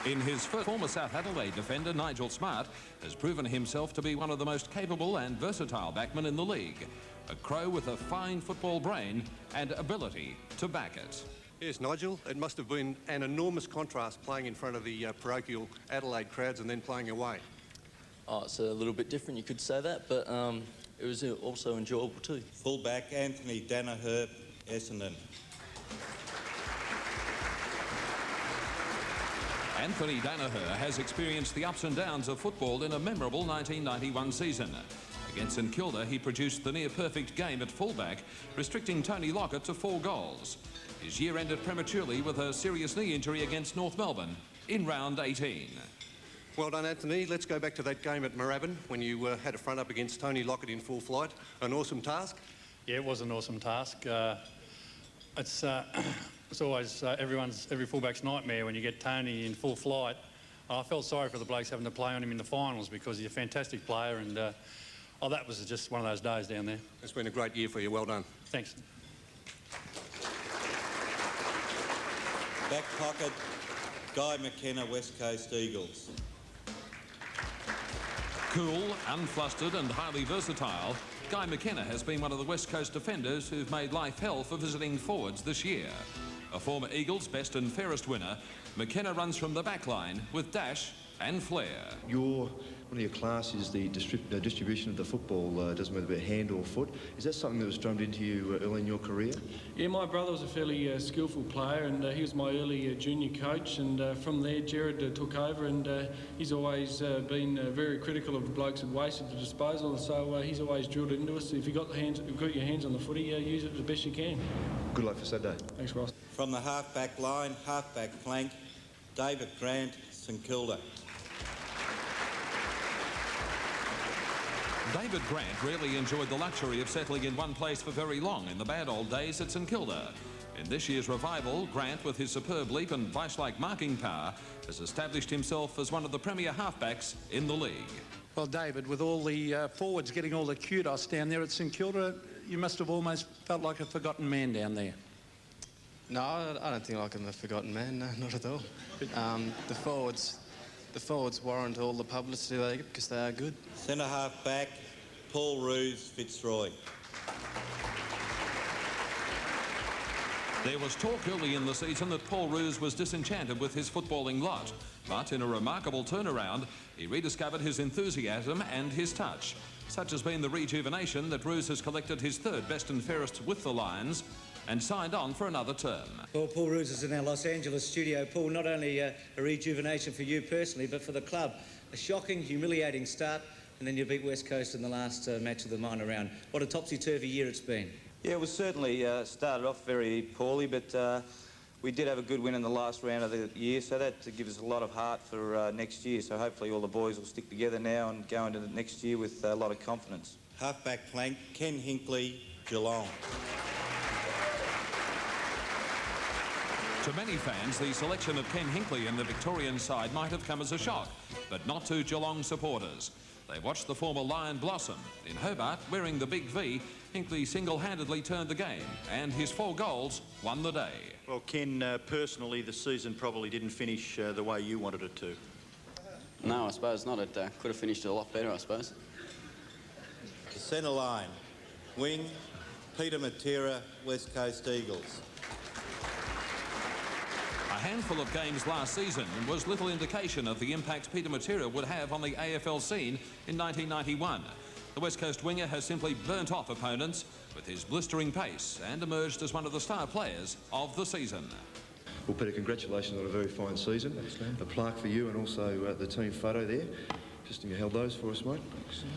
In his first, former South Adelaide defender Nigel Smart has proven himself to be one of the most capable and versatile backmen in the league. A Crow with a fine football brain and ability to back it. Yes, Nigel, it must have been an enormous contrast playing in front of the parochial Adelaide crowds and then playing away. Oh, it's a little bit different, you could say that, but it was also enjoyable too. Fullback Anthony DANIHER, Essendon. Anthony DANIHER has experienced the ups and downs of football in a memorable 1991 season. Against St Kilda, he produced the near-perfect game at fullback, restricting Tony Lockett to 4 goals. His year ended prematurely with a serious knee injury against North Melbourne in round 18. Well done, Anthony. Let's go back to that game at Moorabbin when you had a front up against Tony Lockett in full flight. An awesome task? Yeah, it was an awesome task. It's always every fullback's nightmare when you get Tony in full flight. I felt sorry for the blokes having to play on him in the finals because he's a fantastic player, and that was just one of those days down there. It's been a great year for you. Well done. Thanks. Back pocket, Guy McKenna, West Coast Eagles. Cool, unflustered and highly versatile, Guy McKenna has been one of the West Coast defenders who've made life hell for visiting forwards this year. A former Eagles best and fairest winner, McKenna runs from the back line with dash and flair. One of your classes, the distribution of the football, doesn't matter about hand or foot. Is that something that was drummed into you early in your career? Yeah, my brother was a fairly skillful player, and he was my early junior coach, and from there Jared took over, and he's always been very critical of the blokes that wasted the disposal, so he's always drilled it into us. If you've got your hands on the footy, use it the best you can. Good luck for Saturday. Thanks, Ross. From the half-back line, half-back flank, David Grant, St Kilda. David Grant rarely enjoyed the luxury of settling in one place for very long in the bad old days at St Kilda. In this year's revival, Grant, with his superb leap and vice-like marking power, has established himself as one of the premier halfbacks in the league. Well, David, with all the forwards getting all the kudos down there at St Kilda, you must have almost felt like a forgotten man down there. No, I don't think like I'm a forgotten man, no, not at all. The forwards warrant all the publicity they get because they are good. Centre half back, Paul ROOS, FITZROY. There was talk early in the season that Paul ROOS was disenchanted with his footballing lot, but in a remarkable turnaround, he rediscovered his enthusiasm and his touch. Such has been the rejuvenation that ROOS has collected his 3rd best and fairest with the Lions and signed on for another term. Well, Paul ROOS is in our Los Angeles studio. Paul, not only a rejuvenation for you personally, but for the club. A shocking, humiliating start, and then you beat West Coast in the last match of the minor round. What a topsy-turvy year it's been. Yeah, it was certainly started off very poorly, but we did have a good win in the last round of the year, so that gives us a lot of heart for next year. So hopefully all the boys will stick together now and go into the next year with a lot of confidence. Half-back flank, Ken Hinckley, Geelong. To many fans, the selection of Ken Hinckley in the Victorian side might have come as a shock, but not to Geelong supporters. They watched the former Lion blossom. In Hobart, wearing the big V, Hinckley single-handedly turned the game, and his 4 goals won the day. Well, Ken, personally, the season probably didn't finish the way you wanted it to. No, I suppose not. It could have finished a lot better, I suppose. The centre line, wing, Peter MATERA, West Coast Eagles. A handful of games last season was little indication of the impact Peter MATERA would have on the AFL scene in 1991. The West Coast winger has simply burnt off opponents with his blistering pace and emerged as one of the star players of the season. Well, Peter, congratulations on a very fine season. A plaque for you and also the team photo there. Just you held those for us, mate.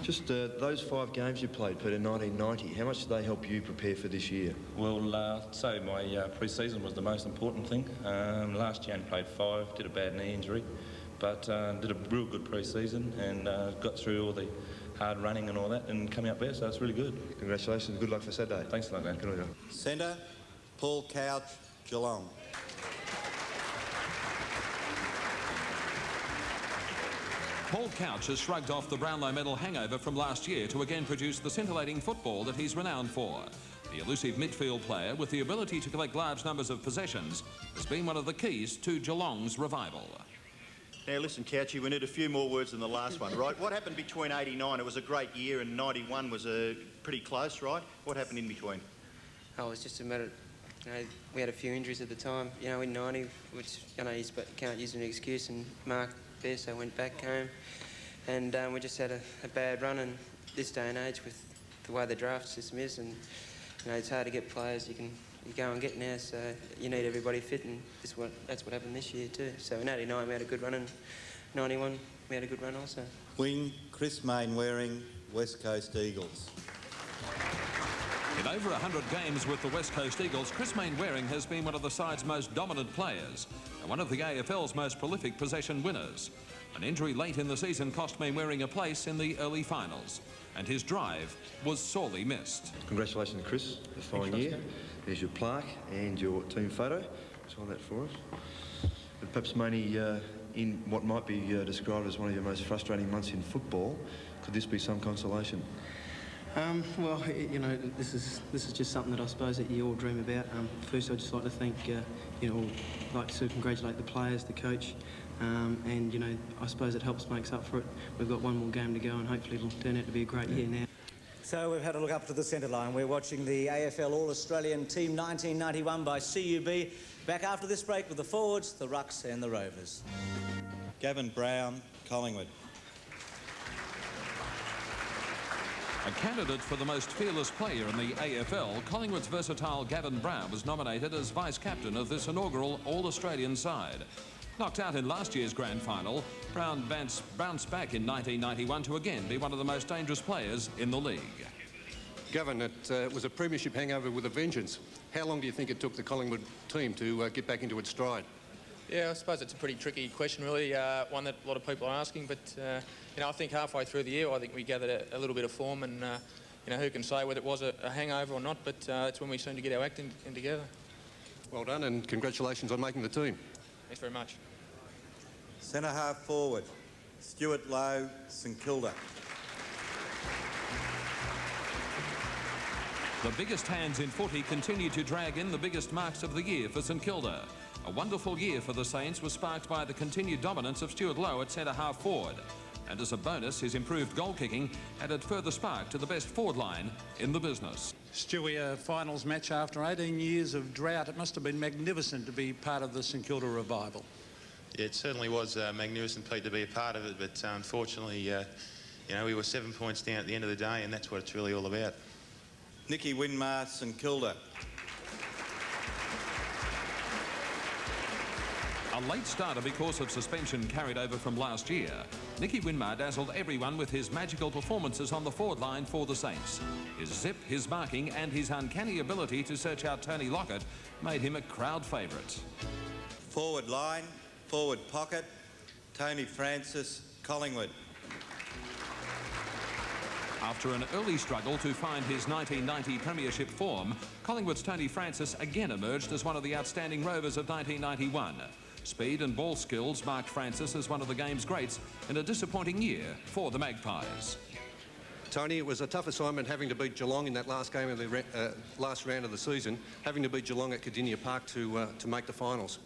Just those 5 games you played, Peter, 1990, how much did they help you prepare for this year? Well, I'd say my pre-season was the most important thing. Last year I played 5, did a bad knee injury, but did a real good pre-season and got through all the hard running and all that and coming up there, so it's really good. Congratulations, good luck for Saturday. Thanks a lot, man. Good on you. Centre, Paul Couch, Geelong. Paul Couch has shrugged off the Brownlow medal hangover from last year to again produce the scintillating football that he's renowned for. The elusive midfield player with the ability to collect large numbers of possessions has been one of the keys to Geelong's revival. Now listen, Couchy, we need a few more words than the last one, right? What happened between 89, it was a great year, and 91 was pretty close, right? What happened in between? Oh, it was just a matter, we had a few injuries at the time, in 90, which, you can't use as an excuse, and Mark BAIRSTOW went back home, and we just had a bad run, and this day and age with the way the draft system is, and, it's hard to get players you go and get now, so you need everybody fit, and that's what happened this year too. So in 89 we had a good run, and 91 we had a good run also. Wing, Chris Mainwaring, West Coast Eagles. In over 100 games with the West Coast Eagles, Chris Mainwaring has been one of the side's most dominant players and one of the AFL's most prolific possession winners. An injury late in the season cost Mainwaring a place in the early finals, and his drive was sorely missed. Congratulations, Chris, a fine year. There's your plaque and your team photo. Sign that for us. But perhaps mainly in what might be described as one of your most frustrating months in football, could this be some consolation? Well, this is just something that I suppose that you all dream about. First, I'd just like to thank, I'd like to congratulate the players, the coach, and, I suppose it makes up for it. We've got one more game to go, and hopefully it'll turn out to be a great year now. So we've had a look up to the centre line. We're watching the AFL All Australian Team 1991 by CUB. Back after this break with the forwards, the Rucks and the Rovers. Gavin Brown, Collingwood. A candidate for the most fearless player in the AFL, Collingwood's versatile Gavin Brown was nominated as vice-captain of this inaugural All-Australian side. Knocked out in last year's grand final, Brown bounced back in 1991 to again be one of the most dangerous players in the league. Gavin, it was a premiership hangover with a vengeance. How long do you think it took the Collingwood team to get back into its stride? Yeah, I suppose it's a pretty tricky question, really, one that a lot of people are asking, but, I think halfway through the year, I think we gathered a little bit of form, and, who can say whether it was a hangover or not, but it's when we seemed to get our act in together. Well done, and congratulations on making the team. Thanks very much. Centre half forward, Stuart Lowe, St Kilda. The biggest hands in footy continue to drag in the biggest marks of the year for St Kilda. A wonderful year for the Saints was sparked by the continued dominance of Stuart Lowe at centre half forward. And as a bonus, his improved goal kicking added further spark to the best forward line in the business. Stewie, a finals match after 18 years of drought. It must have been magnificent to be part of the St Kilda revival. Yeah, it certainly was magnificent, Pete, to be a part of it, but unfortunately, we were 7 points down at the end of the day, and that's what it's really all about. Nicky WINMAR, St Kilda. A late starter because of suspension carried over from last year, Nicky WINMAR dazzled everyone with his magical performances on the forward line for the Saints. His zip, his marking and his uncanny ability to search out Tony Lockett made him a crowd favourite. Forward line, forward pocket, Tony Francis, Collingwood. After an early struggle to find his 1990 premiership form, Collingwood's Tony Francis again emerged as one of the outstanding Rovers of 1991. Speed and ball skills marked Francis as one of the game's greats in a disappointing year for the Magpies. Tony, it was a tough assignment having to beat Geelong in that last game of the last round of the season, having to beat Geelong at Cardinia Park to make the finals.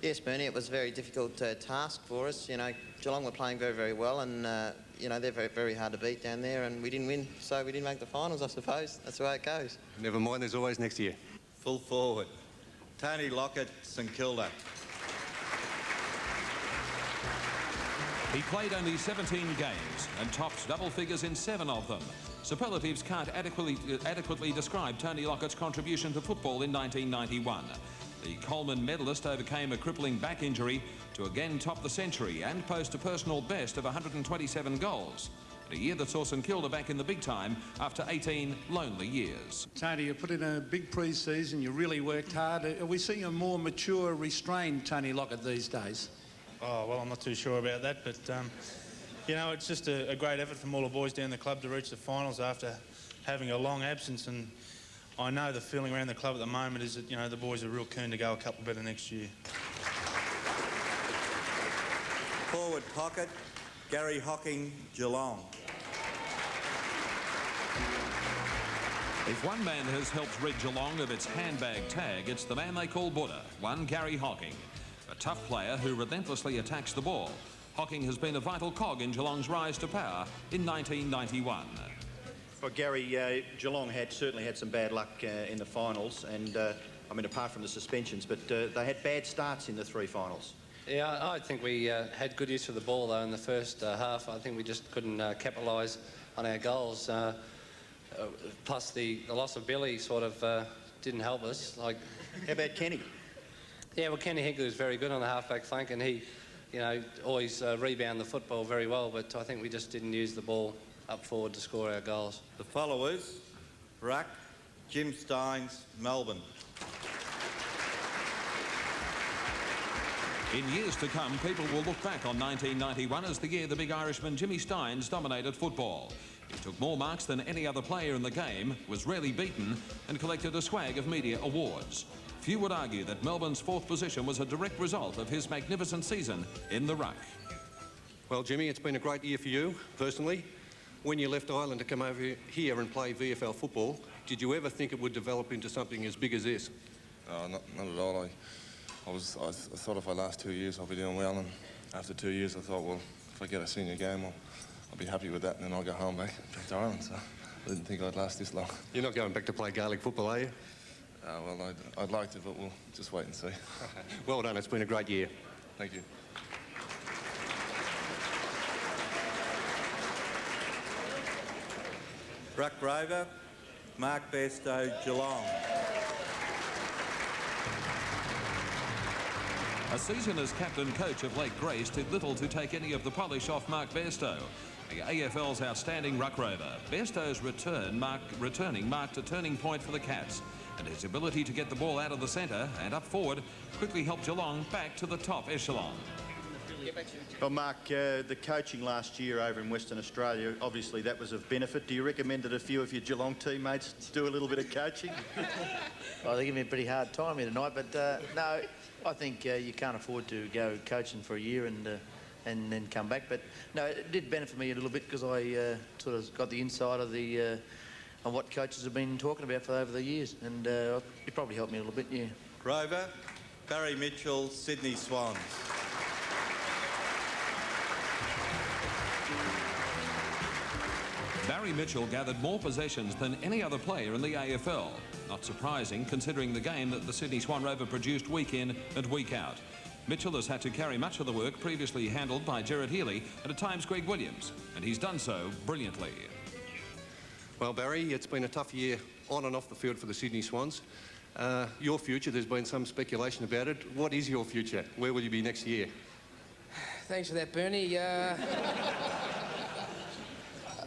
Yes, Bernie, it was a very difficult task for us. Geelong were playing very, very well, and they're very, very hard to beat down there, and we didn't win, so we didn't make the finals, I suppose. That's the way it goes. Never mind, there's always next year. Full forward, Tony Lockett, St Kilda. He played only 17 games and topped double figures in 7 of them. Superlatives can't adequately describe Tony Lockett's contribution to football in 1991. The Coleman medalist overcame a crippling back injury to again top the century and post a personal best of 127 goals. A year that saw St Kilda back in the big time after 18 lonely years. Tony, you put in a big pre-season, you really worked hard. Are we seeing a more mature, restrained Tony Lockett these days? Oh, well, I'm not too sure about that, but, it's just a great effort from all the boys down the club to reach the finals after having a long absence, and I know the feeling around the club at the moment is that, the boys are real keen to go a couple better next year. Forward pocket, Gary Hocking, Geelong. If one man has helped rid Geelong of its handbag tag, it's the man they call Buddha, one Gary Hocking. a tough player who relentlessly attacks the ball. Hocking has been a vital cog in Geelong's rise to power in 1991. Well, Gary, Geelong certainly had some bad luck in the finals, and I mean, apart from the suspensions, but they had bad starts in the 3 finals. Yeah, I think we had good use of the ball, though, in the first half. I think we just couldn't capitalise on our goals. Plus, the loss of Billy sort of didn't help us. Like, how about Kenny? Yeah, well, Kenny Hinckley was very good on the half-back flank, and he, you know, always rebound the football very well, but I think we just didn't use the ball up forward to score our goals. The followers, RUCK, Jim STYNES, Melbourne. In years to come, people will look back on 1991 as the year the big Irishman Jimmy STYNES dominated football. He took more marks than any other player in the game, was rarely beaten, and collected a swag of media awards. Few would argue that Melbourne's 4th position was a direct result of his magnificent season in the ruck. Well, Jimmy, it's been a great year for you, personally. When you left Ireland to come over here and play VFL football, did you ever think it would develop into something as big as this? Not at all. I thought if I last 2 years I'll be doing well, and after 2 years I thought, well, if I get a senior game, I'll be happy with that, and then I'll go home back to Ireland. So I didn't think I'd last this long. You're not going back to play Gaelic football, are you? Well, I'd like to, but we'll just wait and see. Well done. It's been a great year. Thank you. RUCK Rover, Mark BAIRSTOW, Geelong. A season as captain-coach of Lake Grace did little to take any of the polish off Mark BAIRSTOW, the AFL's outstanding ruck rover. BAIRSTOW's returning marked a turning point for the Cats, and his ability to get the ball out of the centre and up forward quickly helped Geelong back to the top echelon. Well, Mark, the coaching last year over in Western Australia, obviously that was of benefit. Do you recommend that a few of your Geelong teammates do a little bit of coaching? Well, they give me a pretty hard time here tonight, but no, I think you can't afford to go coaching for a year and then come back. But no, it did benefit me a little bit because I sort of got the inside of the on what coaches have been talking about for over the years, and it probably helped me a little bit, yeah. Rover, Barry Mitchell, Sydney Swans. Barry Mitchell gathered more possessions than any other player in the AFL. Not surprising, considering the game that the Sydney Swan Rover produced week in and week out. Mitchell has had to carry much of the work previously handled by Gerard Healy and at times Greg Williams, and he's done so brilliantly. Well, Barry, it's been a tough year on and off the field for the Sydney Swans. Your future, there's been some speculation about it. What is your future? Where will you be next year? Thanks for that, Bernie.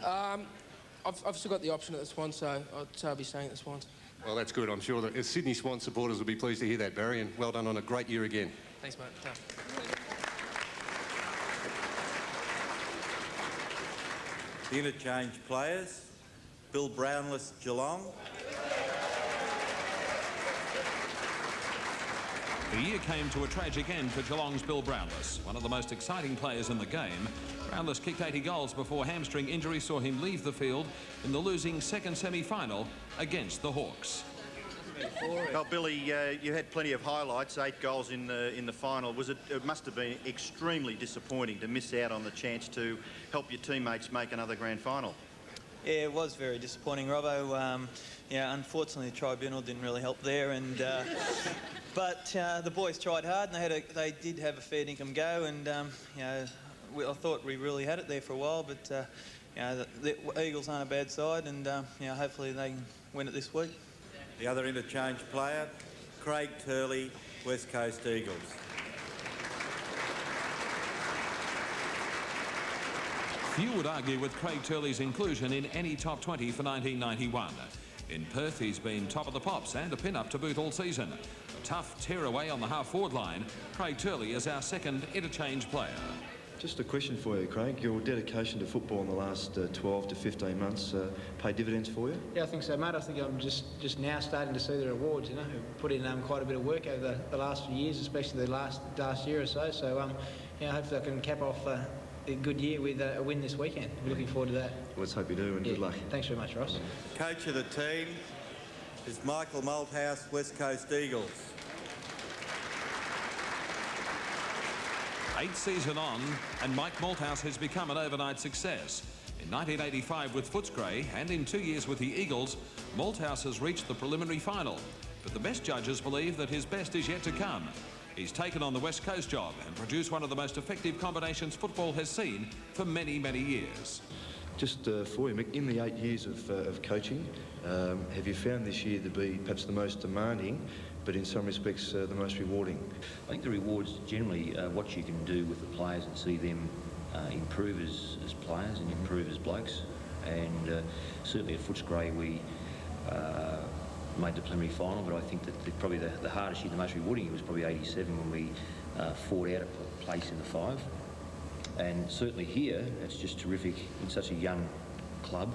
I've still got the option at the Swans, so I'd say I'll be staying at the Swans. Well, that's good. I'm sure that Sydney Swan supporters will be pleased to hear that, Barry, and well done on a great year again. Thanks, mate. The interchange players, Bill Brownless, Geelong. The year came to a tragic end for Geelong's Bill Brownless, one of the most exciting players in the game. Brownless kicked 80 goals before hamstring injury saw him leave the field in the losing second semi-final against the Hawks. Well, Billy, you had plenty of highlights, 8 goals in the final. It must have been extremely disappointing to miss out on the chance to help your teammates make another grand final. Yeah, it was very disappointing, Robbo. Yeah, unfortunately the tribunal didn't really help there, and but the boys tried hard, and they did have a fair dinkum go, and you know, I thought we really had it there for a while, but you know, the Eagles aren't a bad side, and you know, hopefully they can win it this week. The other interchange player, Craig Turley, West Coast Eagles. Few would argue with Craig Turley's inclusion in any top 20 for 1991. In Perth, he's been top of the pops and a pin-up to boot all season. A tough tear-away on the half-forward line. Craig Turley is our second interchange player. Just a question for you, Craig. Your dedication to football in the last 12 to 15 months paid dividends for you? Yeah, I think so, mate. I think I'm just now starting to see the rewards, you know. We've put in quite a bit of work over the last few years, especially the last year or so. So, you know, hopefully I can cap off a good year with a win this weekend. We're looking forward to that. Let's hope you do, and good luck. Thanks very much, Ross. Coach of the team is Michael Malthouse, West Coast Eagles. 8th season on, and Mike Malthouse has become an overnight success. In 1985 with FITZROY and in 2 years with the Eagles, Malthouse has reached the preliminary final. But the best judges believe that his best is yet to come. He's taken on the West Coast job and produced one of the most effective combinations football has seen for many, many years. Just for you, Mick, in the 8 years of coaching, have you found this year to be perhaps the most demanding, but in some respects the most rewarding? I think the rewards generally what you can do with the players and see them improve as players and improve as blokes. And certainly at FITZROY we made the preliminary final, but I think that probably the hardest year, the most rewarding year was probably 87 when we fought out a place in the 5. And certainly here, it's just terrific in such a young club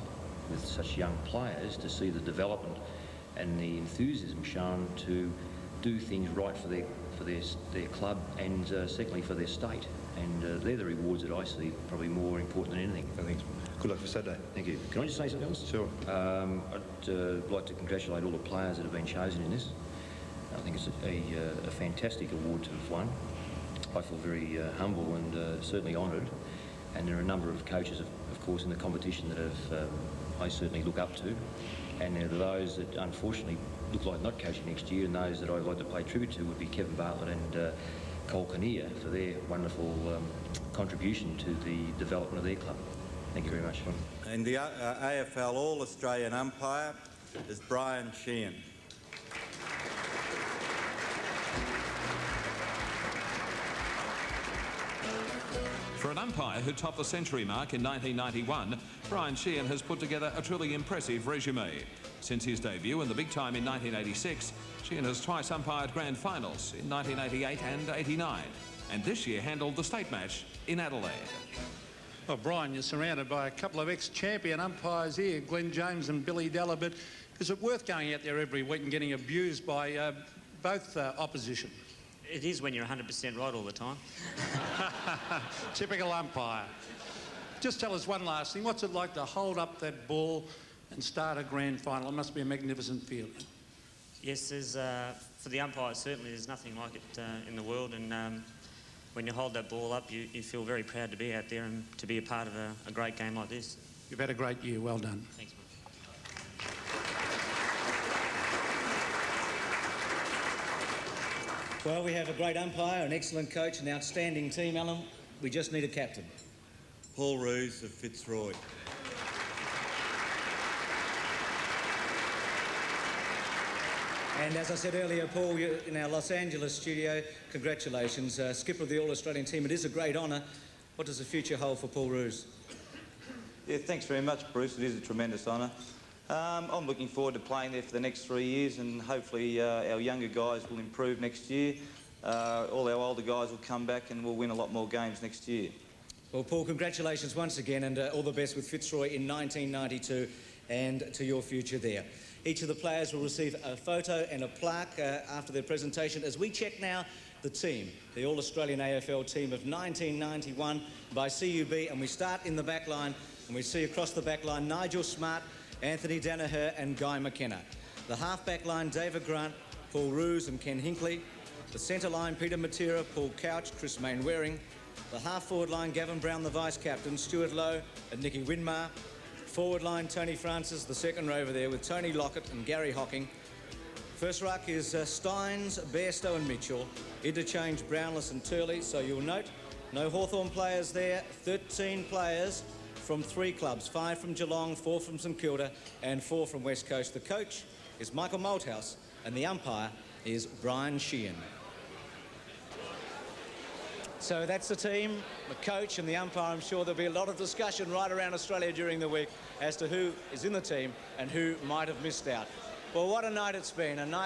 with such young players to see the development and the enthusiasm shown to do things right for their club and secondly for their state. And they're the rewards that I see probably more important than anything. I think. Good luck for Saturday. Thank you. Can I just say something else? Sure. I'd like to congratulate all the players that have been chosen in this. I think it's a fantastic award to have won. I feel very humble and certainly honoured. And there are a number of coaches, of course, in the competition that have I certainly look up to. And there are those that unfortunately look like not coaching next year, and those that I'd like to pay tribute to would be Kevin Bartlett and Collingwood for their wonderful contribution to the development of their club. Thank you very much. And the AFL All Australian umpire is BRYAN. For an umpire who topped the century mark in 1991, BRYAN has put together a truly impressive resume. Since his debut in the big time in 1986, Sheehan has twice umpired grand finals in 1988 and 89, and this year handled the state match in Adelaide. Well, Brian, you're surrounded by a couple of ex-champion umpires here, Glenn James and Billy Della, but is it worth going out there every week and getting abused by both opposition? It is when you're 100% right all the time. Typical umpire. Just tell us one last thing. What's it like to hold up that ball and start a grand final? It must be a magnificent feeling. Yes, there's, for the umpire, certainly there's nothing like it in the world. And when you hold that ball up, you feel very proud to be out there and to be a part of a great game like this. You've had a great year. Well done. Thanks, mate. Well, we have a great umpire, an excellent coach, an outstanding team, Alan. We just need a captain. Paul ROOS of FITZROY. And as I said earlier, Paul, you're in our Los Angeles studio. Congratulations, skipper of the All Australian team. It is a great honour. What does the future hold for Paul ROOS? Yeah, thanks very much, Bruce. It is a tremendous honour. I'm looking forward to playing there for the next 3 years, and hopefully our younger guys will improve next year. All our older guys will come back and we'll win a lot more games next year. Well, Paul, congratulations once again, and all the best with FITZROY in 1992 and to your future there. Each of the players will receive a photo and a plaque after their presentation. As we check now the team, the All Australian AFL team of 1991 by CUB, and we start in the back line, and we see across the back line Nigel Smart, Anthony Daniher and Guy McKenna. The half-back line, David Grant, Paul ROOS and Ken Hinkley. The centre line, Peter MATERA, Paul Couch, Chris Mainwaring. The half-forward line, Gavin Brown, the vice-captain, Stuart Lowe and Nicky WINMAR. Forward line, Tony Francis, the second rover there with Tony Lockett and Gary Hocking. First ruck is STYNES, BAIRSTOW and Mitchell. Interchange, Brownless and Turley. So you'll note, no Hawthorn players there, 13 players from 3 clubs, 5 from Geelong, 4 from St Kilda and 4 from West Coast. The coach is Michael Malthouse and the umpire is BRYAN. So that's the team, the coach and the umpire. I'm sure there'll be a lot of discussion right around Australia during the week as to who is in the team and who might have missed out. Well, what a night it's been. A night